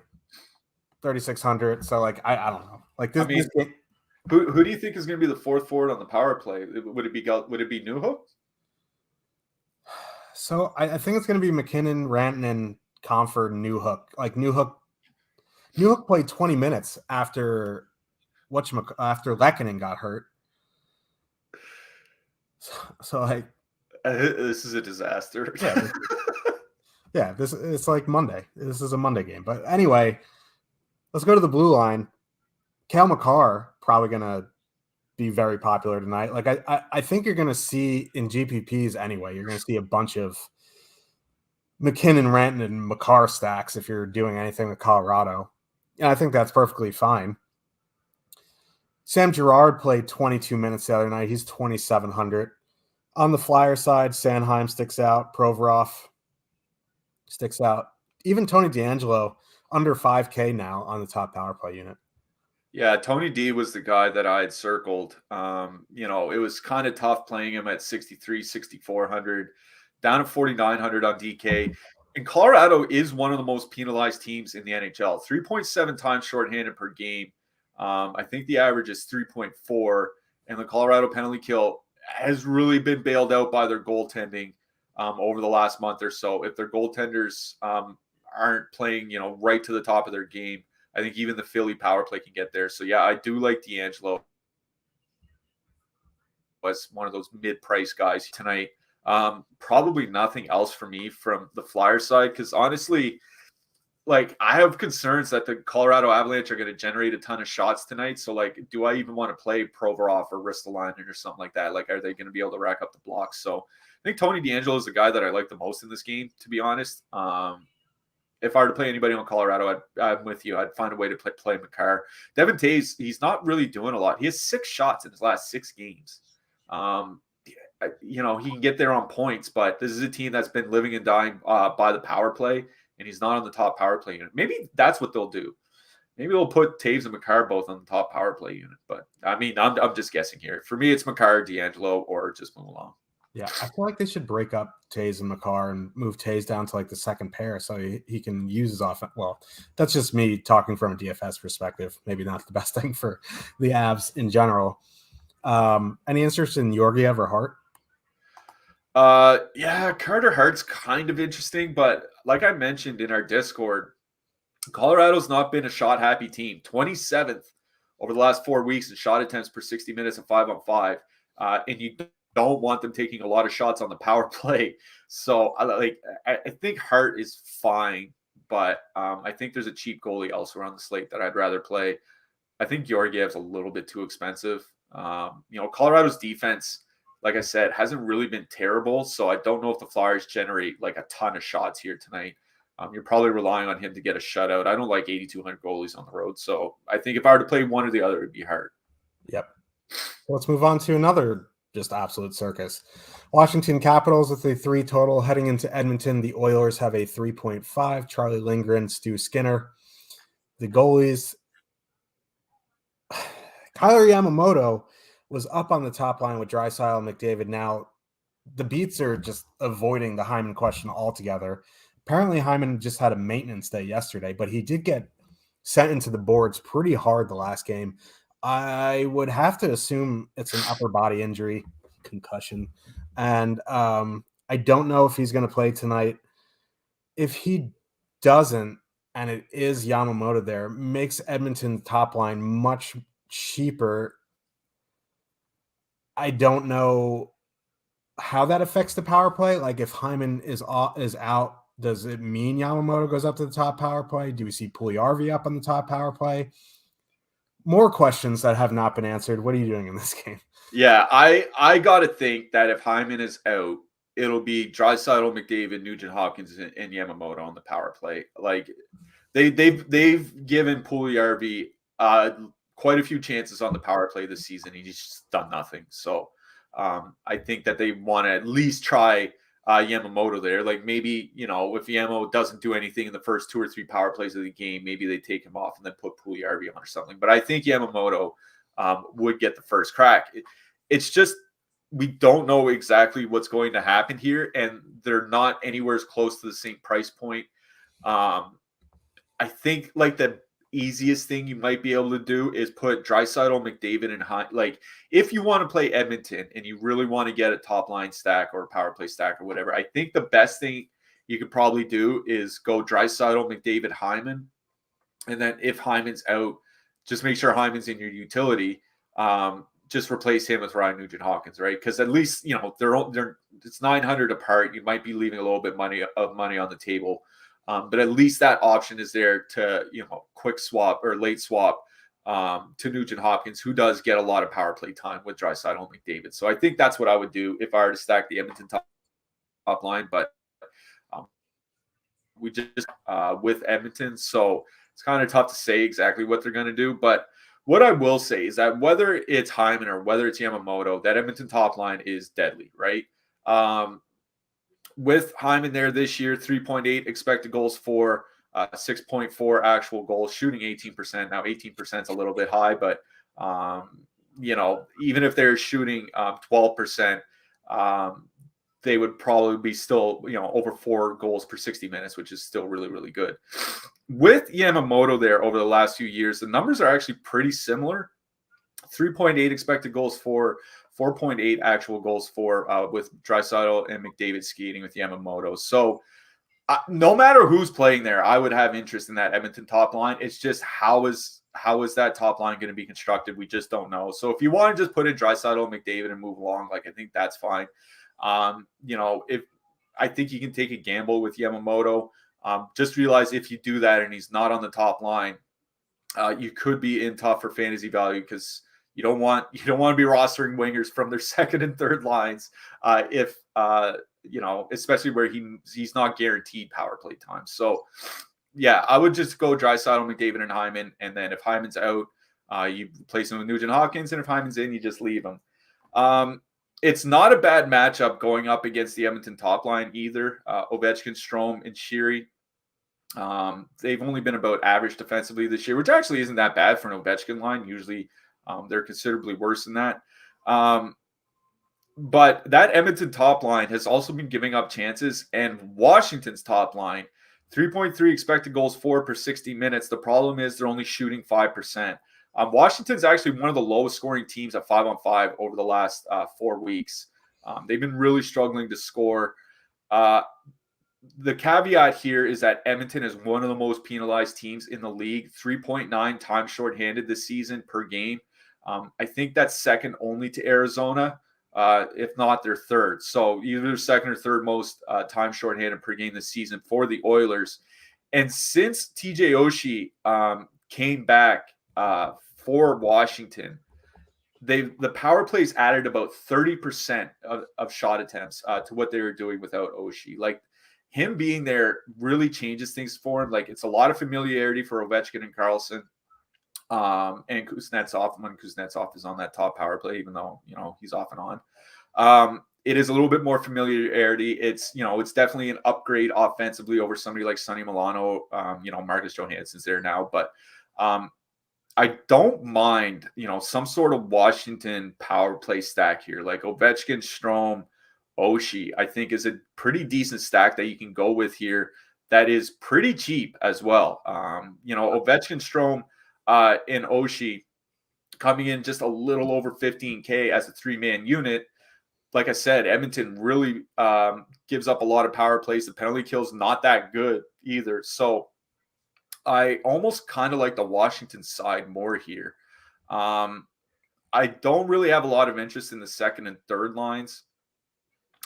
3,600. So like I don't know. Like this, I mean, this game, who do you think is going to be the fourth forward on the power play? Would it be Newhook? So I think it's going to be McKinnon, Rantanen, Comfort, Newhook. Like Newhook played 20 minutes after after Lehkonen got hurt. So like this is a disaster. Yeah, it's like Monday. This is a Monday game. But anyway, let's go to the blue line. Cale Makar probably going to be very popular tonight. Like I think you're going to see in GPPs anyway, you're going to see a bunch of McKinnon, Rantanen, and Makar stacks if you're doing anything with Colorado. And I think that's perfectly fine. Sam Girard played 22 minutes the other night. He's 2,700. On the Flyer side, Sanheim sticks out. Provorov sticks out. Even Tony DeAngelo under 5K now on the top power play unit. Yeah, Tony D was the guy that I had circled. It was kind of tough playing him at 6,300, 6,400, down to 4,900 on DK. And Colorado is one of the most penalized teams in the NHL. 3.7 times shorthanded per game. I think the average is 3.4. And the Colorado penalty kill has really been bailed out by their goaltending over the last month or so. If their goaltenders aren't playing, right to the top of their game, I think even the Philly power play can get there. So, yeah, I do like DeAngelo as one of those mid-price guys tonight. Probably nothing else for me from the Flyers side because, honestly, like, I have concerns that the Colorado Avalanche are going to generate a ton of shots tonight. So, like, do I even want to play Provorov or Ristolainen or something like that? Like, are they going to be able to rack up the blocks? So, I think Tony DeAngelo is the guy that I like the most in this game, to be honest. If I were to play anybody on Colorado, I'm with you. I'd find a way to play Makar. Devin Taves, he's not really doing a lot. He has 6 shots in his last 6 games. He can get there on points, but this is a team that's been living and dying by the power play, and he's not on the top power play unit. Maybe that's what they'll do. Maybe they'll put Taves and Makar both on the top power play unit. But, I mean, I'm just guessing here. For me, it's Makar, DeAngelo, or just move along. Yeah, I feel like they should break up Taves and Makar and move Taves down to like the second pair so he can use his offense. Well, that's just me talking from a DFS perspective. Maybe not the best thing for the Avs in general. Any interest in Georgiev or Hart? Yeah, Carter Hart's kind of interesting, but like I mentioned in our Discord, Colorado's not been a shot-happy team. 27th over the last 4 weeks in shot attempts per 60 minutes and 5-on-5. And you don't want them taking a lot of shots on the power play. So I think Hart is fine, but I think there's a cheap goalie elsewhere on the slate that I'd rather play. I think Georgiev's a little bit too expensive. Colorado's defense, like I said, hasn't really been terrible. So I don't know if the Flyers generate like a ton of shots here tonight. You're probably relying on him to get a shutout. I don't like 8,200 goalies on the road. So I think if I were to play one or the other, it'd be Hart. Yep. Let's move on to another just absolute circus. Washington Capitals with a 3 total heading into Edmonton. The Oilers have a 3.5. Charlie Lindgren, Stu Skinner. The goalies, Kyler Yamamoto was up on the top line with Draisaitl and McDavid. Now, the Beats are just avoiding the Hyman question altogether. apparently Hyman just had a maintenance day yesterday, but he did get sent into the boards pretty hard the last game. I would have to assume it's an upper body injury, concussion. And I don't know if he's going to play tonight. If he doesn't, and it is Yamamoto there, makes Edmonton top line much cheaper. I don't know how that affects the power play. Like if Hyman is out, does it mean Yamamoto goes up to the top power play? Do we see Puljujarvi up on the top power play? More questions that have not been answered. What are you doing in this game? Yeah, I got to think that if Hyman is out, it'll be Draisaitl, McDavid, Nugent Hopkins, and Yamamoto on the power play. Like they've given Puljujarvi quite a few chances on the power play this season. He's just done nothing. So I think that they want to at least try Yamamoto there. Like maybe, if Yamo doesn't do anything in the first 2 or 3 power plays of the game, maybe they take him off and then put Puljujarvi on or something. But I think Yamamoto would get the first crack. It's just we don't know exactly what's going to happen here, and they're not anywhere as close to the same price point. I think like the easiest thing you might be able to do is put Draisaitl, McDavid, and like if you want to play Edmonton and you really want to get a top line stack or a power play stack or whatever, I think the best thing you could probably do is go Draisaitl, McDavid, Hyman, and then if Hyman's out, just make sure Hyman's in your utility. Just replace him with Ryan Nugent Hopkins, right? Because at least they're it's 900 apart. You might be leaving a little bit of money on the table. But at least that option is there to, quick swap or late swap to Nugent Hopkins, who does get a lot of power play time with Draisaitl and McDavid. So I think that's what I would do if I were to stack the Edmonton top line. But we just with Edmonton, so it's kind of tough to say exactly what they're going to do. But what I will say is that whether it's Hyman or whether it's Yamamoto, that Edmonton top line is deadly, right? With Hyman there this year, 3.8 expected goals for, 6.4 actual goals, shooting 18%. Now 18% is a little bit high, but even if they're shooting 12%, they would probably be still, over 4 goals per 60 minutes, which is still really, really good. With Yamamoto there over the last few years, the numbers are actually pretty similar. 3.8 expected goals for, 4.8 actual goals for with Draisaitl and McDavid skating with Yamamoto. So no matter who's playing there, I would have interest in that Edmonton top line. It's just how is that top line going to be constructed? We just don't know. So if you want to just put in Draisaitl and McDavid and move along, I think that's fine. If I think you can take a gamble with Yamamoto, just realize if you do that and he's not on the top line, you could be in tough for fantasy value because you don't want to be rostering wingers from their second and third lines especially where he's not guaranteed power play time. So yeah, I would just go Draisaitl, McDavid, and Hyman, and then if Hyman's out, you place him with Nugent Hopkins, and if Hyman's in, you just leave him. It's not a bad matchup going up against the Edmonton top line either. Ovechkin, Strome, and Sheary. They've only been about average defensively this year, which actually isn't that bad for an Ovechkin line. Usually they're considerably worse than that. But that Edmonton top line has also been giving up chances, and Washington's top line, 3.3 expected goals for per 60 minutes. The problem is they're only shooting 5%. Washington's actually one of the lowest scoring teams at 5-on-5 over the last 4 weeks. They've been really struggling to score. The caveat here is that Edmonton is one of the most penalized teams in the league, 3.9 times shorthanded this season per game. I think that's second only to Arizona, if not their third. So either second or third most time shorthanded per game this season for the Oilers. And since TJ Oshie came back for Washington, the power plays added about 30% of shot attempts to what they were doing without Oshie. Like him being there really changes things for him. Like it's a lot of familiarity for Ovechkin and Karlsson. And Kuznetsov, when Kuznetsov is on that top power play, even though, he's off and on. It is a little bit more familiarity. It's definitely an upgrade offensively over somebody like Sonny Milano. Marcus Johansson's there now, but I don't mind, some sort of Washington power play stack here, like Ovechkin, Strome, Oshie, I think is a pretty decent stack that you can go with here. that is pretty cheap as well. Ovechkin, Strome, and Oshie coming in just a little over 15K as a 3-man unit. Like I said, Edmonton really gives up a lot of power plays. The penalty kill's not that good either. So I almost kind of like the Washington side more here. I don't really have a lot of interest in the second and third lines.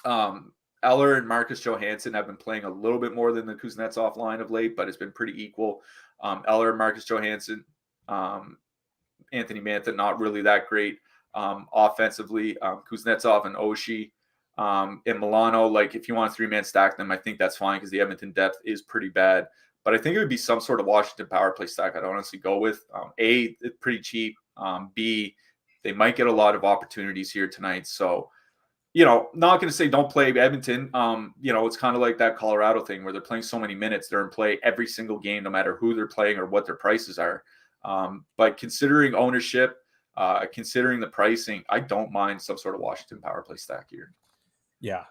Eller and Marcus Johansson have been playing a little bit more than the Kuznetsov line of late, but it's been pretty equal. Eller and Marcus Johansson, Anthony Mantha, not really that great offensively. Kuznetsov and Oshie and Milano, like if you want a 3-man stack them, I think that's fine because the Edmonton depth is pretty bad. But I think it would be some sort of Washington power play stack I'd honestly go with. A, it's pretty cheap. B, they might get a lot of opportunities here tonight. So, not going to say don't play Edmonton. It's kind of like that Colorado thing where they're playing so many minutes. They're in play every single game, no matter who they're playing or what their prices are. But considering ownership, considering the pricing, I don't mind some sort of Washington power play stack here. Yeah.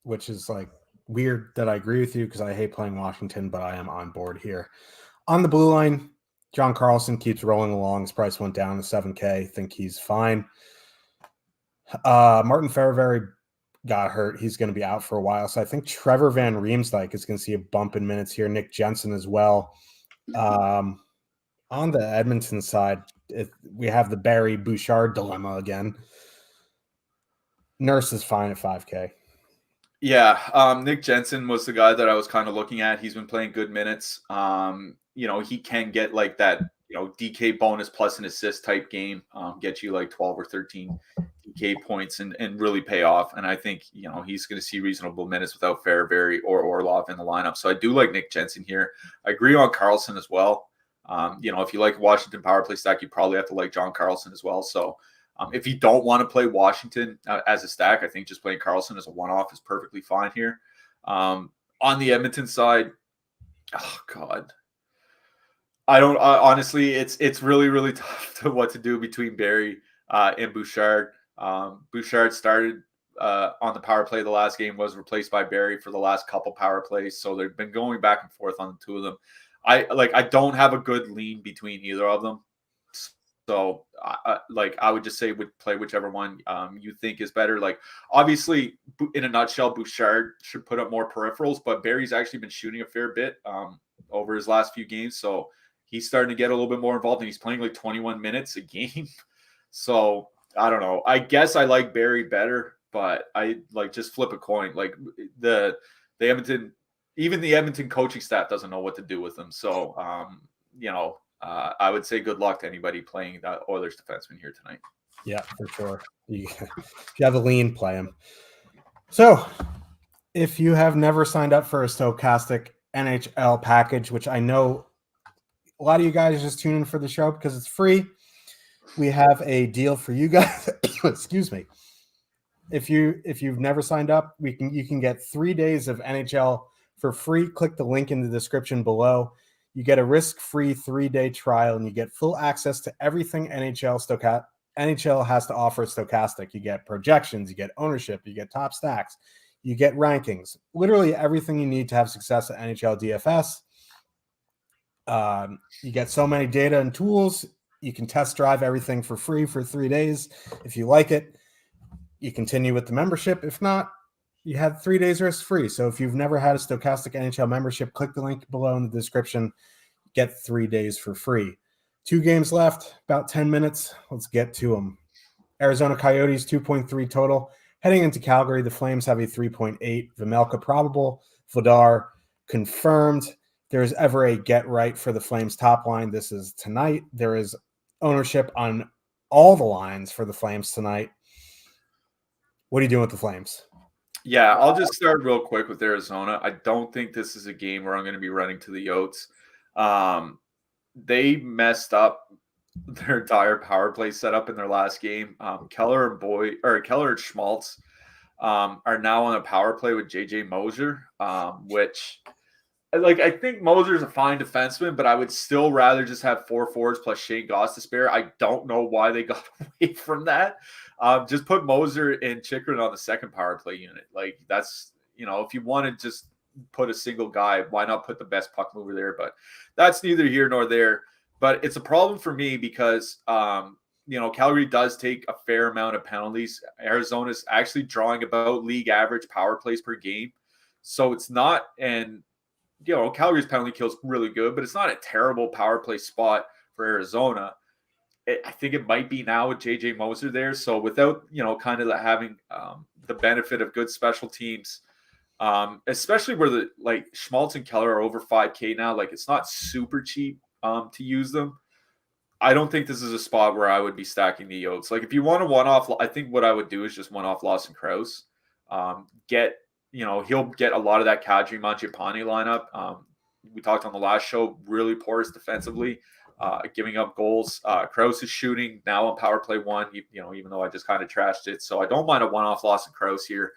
Which is like weird that I agree with you because I hate playing Washington, but I am on board here. On the blue line, John Carlson keeps rolling along. His price went down to 7K. I think he's fine. Martin Fehervary got hurt. He's going to be out for a while. So I think Trevor Van Riemsdyk is going to see a bump in minutes here. Nick Jensen as well. On the Edmonton side, we have the Barry Bouchard dilemma again. Nurse is fine at 5K. Yeah, Nick Jensen was the guy that I was kind of looking at. He's been playing good minutes. He can get like that, DK bonus plus an assist type game, get you like 12 or 13 DK points and really pay off. And I think, he's going to see reasonable minutes without Fehervary or Orlov in the lineup. So I do like Nick Jensen here. I agree on Carlson as well. If you like Washington power play stack, you probably have to like John Carlson as well. So if you don't want to play Washington as a stack, I think just playing Carlson as a one-off is perfectly fine here. On the Edmonton side, oh God, I don't honestly. It's really really tough to what to do between Barry and Bouchard. Bouchard started on the power play the last game, was replaced by Barry for the last couple power plays, so they've been going back and forth on the two of them. I don't have a good lean between either of them. So, I would just say play whichever one you think is better. Like, obviously, in a nutshell, Bouchard should put up more peripherals, but Barry's actually been shooting a fair bit over his last few games. So he's starting to get a little bit more involved, and he's playing like 21 minutes a game. So I don't know. I guess I like Barry better, but I just flip a coin. Like the Edmonton, even the Edmonton coaching staff doesn't know what to do with them. So I would say good luck to anybody playing the Oilers defenseman here tonight. Yeah, for sure. If you have a lean, play him. So if you have never signed up for a Stokastic NHL package, which I know a lot of you guys just tune in for the show because it's free, we have a deal for you guys. Excuse me. If you've never signed up, you can get 3 days of NHL for free. Click the link in the description below. You get a risk-free 3-day trial, and you get full access to everything NHL has to offer Stokastic. You get projections, you get ownership, you get top stacks, you get rankings, literally everything you need to have success at NHL DFS. You get so many data and tools. You can test drive everything for free for 3 days. If you like it, you continue with the membership. If not, you have 3 days risk-free. So if you've never had a Stokastic NHL membership, click the link below in the description. Get 3 days for free. 2 games left, about 10 minutes. Let's get to them. Arizona Coyotes, 2.3 total. Heading into Calgary, the Flames have a 3.8. Vejmelka probable. Vladar confirmed. There is ever a get right for the Flames top line. This is tonight. There is ownership on all the lines for the Flames tonight. What are you doing with the Flames? Yeah, I'll just start real quick with Arizona. I don't think this is a game where I'm going to be running to the Yotes. They messed up their entire power play setup in their last game. Keller and Schmaltz are now on a power play with JJ Moser, which I think Moser's a fine defenseman, but I would still rather just have 4 forwards plus Shane Goss to spare. I don't know why they got away from that. Just put Moser and Chychrun on the second power play unit. Like that's, if you want to just put a single guy. Why not put the best puck mover there? But that's neither here nor there. But it's a problem for me because, Calgary does take a fair amount of penalties. Arizona's actually drawing about league average power plays per game. So it's not, and, Calgary's penalty kill is really good, but it's not a terrible power play spot for Arizona. I think it might be now with JJ Moser there. So without, kind of having the benefit of good special teams, especially where Schmaltz and Keller are over 5K now, it's not super cheap to use them. I don't think this is a spot where I would be stacking the Yotes. If you want a one-off, I think what I would do is just one-off Lawson Krause. He'll get a lot of that Kadri Mangiapane lineup. We talked on the last show, really porous defensively, giving up goals. Krause is shooting now on power play 1, even though I just kind of trashed it. So I don't mind a one-off Lawson Krause here.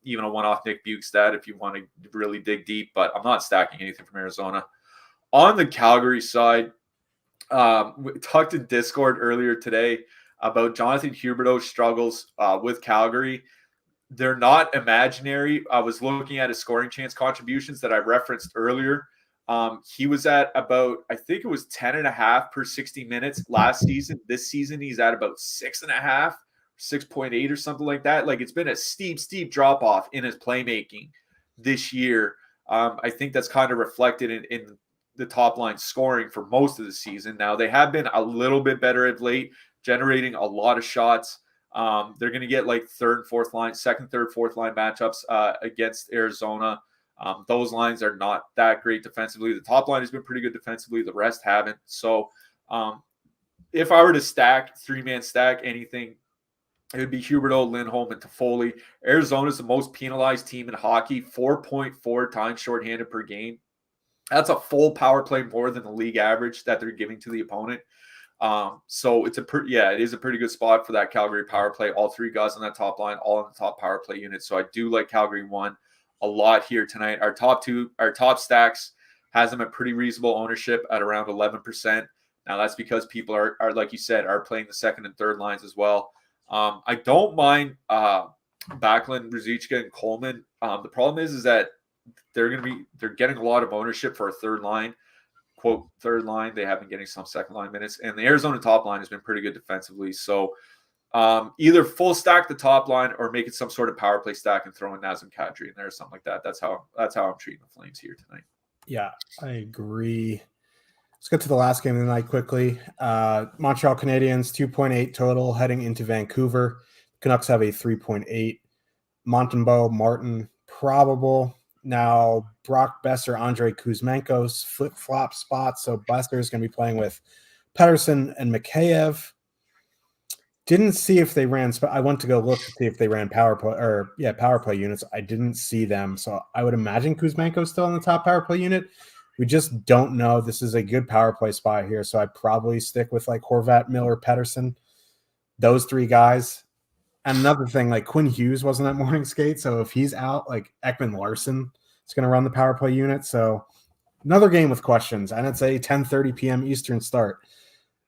Even a one-off Nick Bukestad if you want to really dig deep, but I'm not stacking anything from Arizona. On the Calgary side, we talked in Discord earlier today about Jonathan Huberdeau's struggles with Calgary. They're not imaginary. I was looking at his scoring chance contributions that I referenced earlier. He was at about, I think it was 10.5 per 60 minutes last season. This season, he's at about 6.5, 6.8 or something like that. It's been a steep drop off in his playmaking this year. I think that's kind of reflected in the top line scoring for most of the season. Now they have been a little bit better of late, generating a lot of shots. They're going to get second, third, fourth line matchups against Arizona. Those lines are not that great defensively. The top line has been pretty good defensively. The rest haven't. So if I were to three-man stack anything, it would be Huberdeau, Lindholm, and Toffoli. Arizona is the most penalized team in hockey, 4.4 times shorthanded per game. That's a full power play more than the league average that they're giving to the opponent. So it is a pretty good spot for that Calgary power play. All three guys on that top line, all in the top power play unit. So I do like Calgary 1 a lot here tonight. Our top stacks has them at pretty reasonable ownership at around 11%. Now that's because people are like you said, are playing the second and third lines as well. I don't mind Backlund, Ruzicka, and Coleman. The problem is that they're getting a lot of ownership for a third line, quote third line. They have been getting some second line minutes, and the Arizona top line has been pretty good defensively. So either full stack the top line or make it some sort of power play stack and throw in Nazem Kadri in there or something like that. That's how I'm treating the Flames here tonight. Yeah, I agree. Let's get to the last game of the night quickly. Montreal Canadiens 2.8 total heading into Vancouver. Canucks have a 3.8. Montembeault, Martin probable. Now, Brock Besser, Andrei Kuzmenko's flip-flop spots. So Besser is going to be playing with Pettersson and Mikheyev. Didn't see if they ran – I went to go look to see if they ran power play units. I didn't see them. So I would imagine Kuzmenko's still in the top power play unit. We just don't know. This is a good power play spot here. So I'd probably stick with Horvat, Miller, Pettersson, those three guys. And another thing, Quinn Hughes wasn't at morning skate. So if he's out, Ekman Larson is going to run the power play unit. So another game with questions. And it's a 10:30 p.m. Eastern start.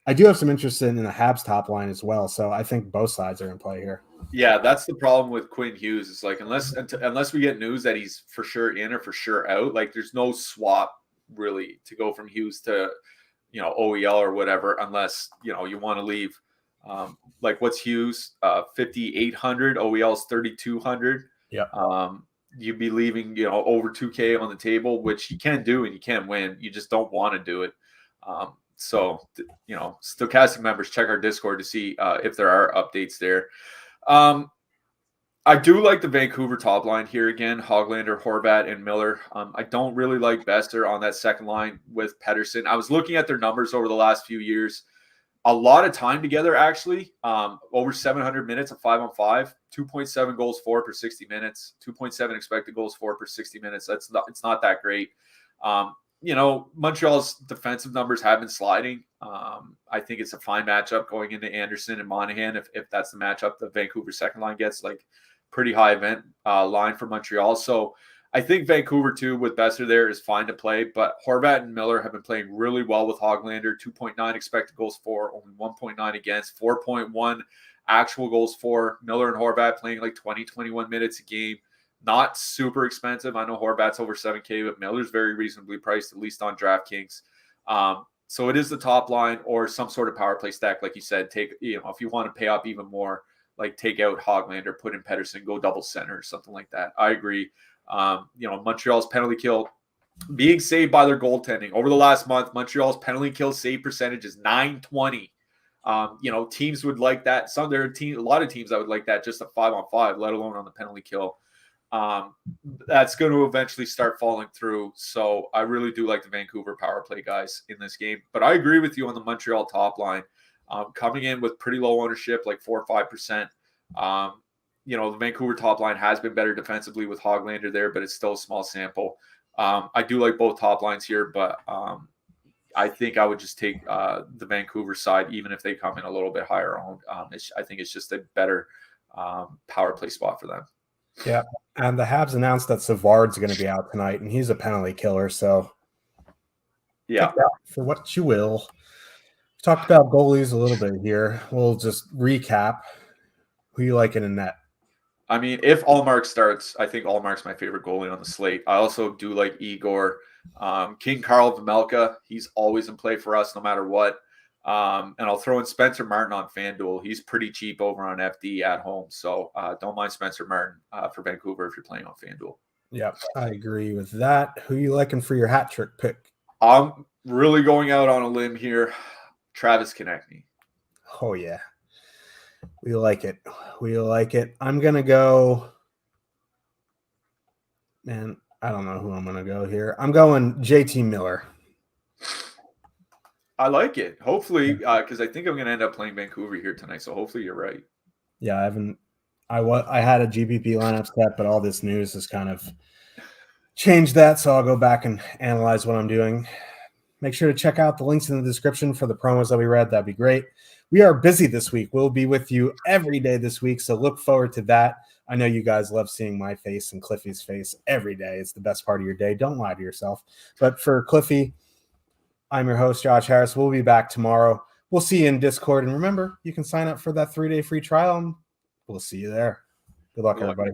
I do have some interest in the Habs top line as well. So I think both sides are in play here. Yeah, that's the problem with Quinn Hughes. It's unless we get news that he's for sure in or for sure out, there's no swap really to go from Hughes to, OEL or whatever, unless, you want to leave. What's Hughes? 5,800. OEL's 3,200. Yeah. You'd be leaving, over 2K on the table, which you can do and you can win. You just don't want to do it. So, Stokastic members, check our Discord to see if there are updates there. I do like the Vancouver top line here again, Hoglander, Horvat, and Miller. I don't really like Besser on that second line with Pettersson. I was looking at their numbers over the last few years. A lot of time together, actually. Over 700 minutes of 5-on-5, 2.7 goals for per 60 minutes, 2.7 expected goals for per 60 minutes. It's not that great. Montreal's defensive numbers have been sliding. I think it's a fine matchup going into Anderson and Monahan. If that's the matchup the Vancouver second line gets, pretty high event line for Montreal. So I think Vancouver too with Besser there is fine to play, but Horvat and Miller have been playing really well with Hoglander. 2.9 expected goals for, only 1.9 against, 4.1 actual goals for. Miller and Horvat playing 20, 21 minutes a game. Not super expensive. I know Horvat's over 7K, but Miller's very reasonably priced, at least on DraftKings. So it is the top line or some sort of power play stack, like you said. If you want to pay up even more, like take out Hoglander, put in Pettersson, go double center or something like that. I agree. Montreal's penalty kill being saved by their goaltending over the last month. Montreal's penalty kill save percentage is .920. Teams would like that. A lot of teams that would like that just a 5-on-5, let alone on the penalty kill. That's going to eventually start falling through. So I really do like the Vancouver power play guys in this game. But I agree with you on the Montreal top line. Coming in with pretty low ownership, like 4 or 5%. The Vancouver top line has been better defensively with Hoglander there, but it's still a small sample. I do like both top lines here, but I think I would just take the Vancouver side, even if they come in a little bit higher owned. I think it's just a better power play spot for them. Yeah, and the Habs announced that Savard's going to be out tonight, and he's a penalty killer, so yeah, for what you will. We talked about goalies a little bit here. We'll just recap. Who you like in net? I mean, if Allmark starts, I think Allmark's my favorite goalie on the slate. I also do like Igor. King Karl Vejmelka, he's always in play for us no matter what. And I'll throw in Spencer Martin on FanDuel. He's pretty cheap over on FD at home. So don't mind Spencer Martin for Vancouver if you're playing on FanDuel. Yeah, I agree with that. Who you liking for your hat trick pick? I'm really going out on a limb here. Travis Konechny. Oh, yeah. We like it. I'm going to go. Man, I don't know who I'm going to go here. I'm going JT Miller. I like it. Hopefully, because I think I'm going to end up playing Vancouver here tonight. So hopefully you're right. Yeah, I had a GPP lineup set, but all this news has kind of changed that. So I'll go back and analyze what I'm doing. Make sure to check out the links in the description for the promos that we read. That'd be great. We are busy this week. We'll be with you every day this week, so look forward to that. I know you guys love seeing my face and Cliffy's face every day. It's the best part of your day. Don't lie to yourself. But for Cliffy, I'm your host, Josh Harris. We'll be back tomorrow. We'll see you in Discord. And remember, you can sign up for that 3-day free trial. And we'll see you there. Good luck, everybody.